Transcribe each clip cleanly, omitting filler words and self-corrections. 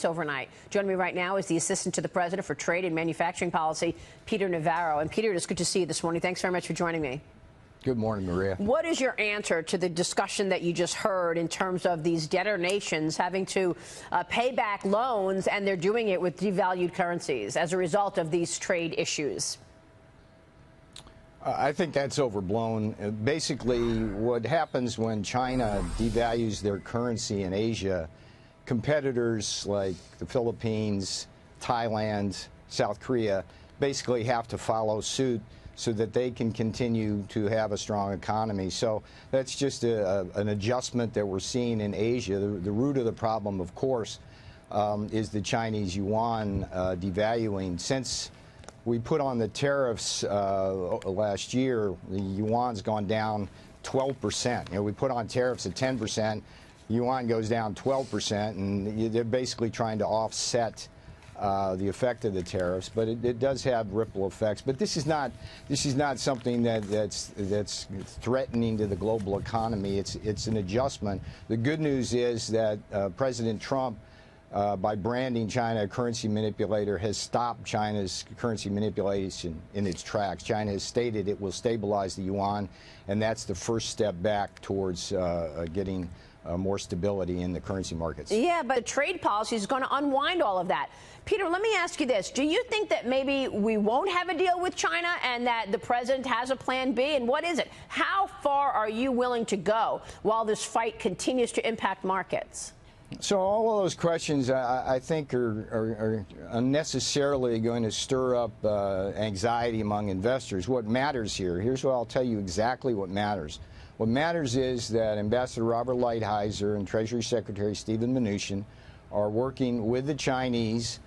Overnight. Joining me right now is the Assistant to the President for Trade and Manufacturing Policy, Peter Navarro. And Peter, it's good to see you this morning. Thanks very much for joining me. Good morning, Maria. What is your answer to the discussion that you just heard in terms of these debtor nations having to pay back loans, and they're doing it with devalued currencies as a result of these trade issues? I think that's overblown. Basically, what happens when China devalues their currency in Asia, competitors like the Philippines, Thailand, South Korea basically have to follow suit so that they can continue to have a strong economy. So that's just an adjustment that we're seeing in Asia. The root of the problem, of course, is the Chinese yuan devaluing. Since we put on the tariffs last year, the yuan's gone down 12%. We put on tariffs at 10%. Yuan goes down 12%, and they're basically trying to offset the effect of the tariffs, but it does have ripple effects. But this is not something that's threatening to the global economy. It's an adjustment. The good news is that President Trump, by branding China a currency manipulator, has stopped China's currency manipulation in its tracks. China has stated it will stabilize the yuan, and that's the first step back towards getting more stability in the currency markets. Yeah, but the trade policy is going to unwind all of that. Peter, let me ask you this. Do you think that maybe we won't have a deal with China and that the president has a plan B? And what is it? How far are you willing to go while this fight continues to impact markets? So all of those questions, I think, are unnecessarily going to stir up anxiety among investors. What matters here's what I'll tell you exactly what matters. What matters is that Ambassador Robert Lighthizer and Treasury Secretary Steven Mnuchin are working with the Chinese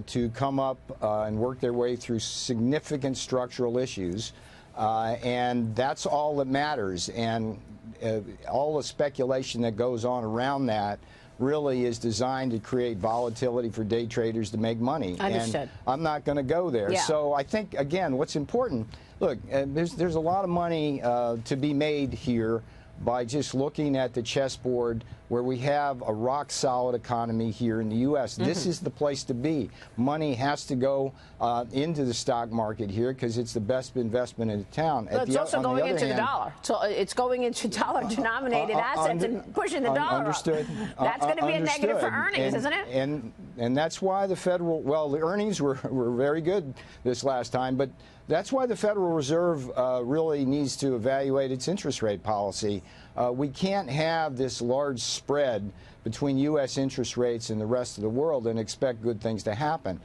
to come up and work their way through significant structural issues, and that's all that matters. And all the speculation that goes on around that really is designed to create volatility for day traders to make money. Understood. And I'm not going to go there. Yeah. So I think, again, what's important, look, there's a lot of money to be made here by just looking at the chessboard where we have a rock-solid economy here in the U.S. This is the place to be. Money has to go into the stock market here because it's the best investment in the town. But it's also going into the dollar. So it's going into dollar-denominated assets and pushing the dollar Understood. up. That's going to be a negative for earnings, isn't it? And that's why the federal, well, the earnings were very good this last time, but that's why the Federal Reserve really needs to evaluate its interest rate policy. We can't have this large spread between U.S. interest rates and the rest of the world and expect good things to happen.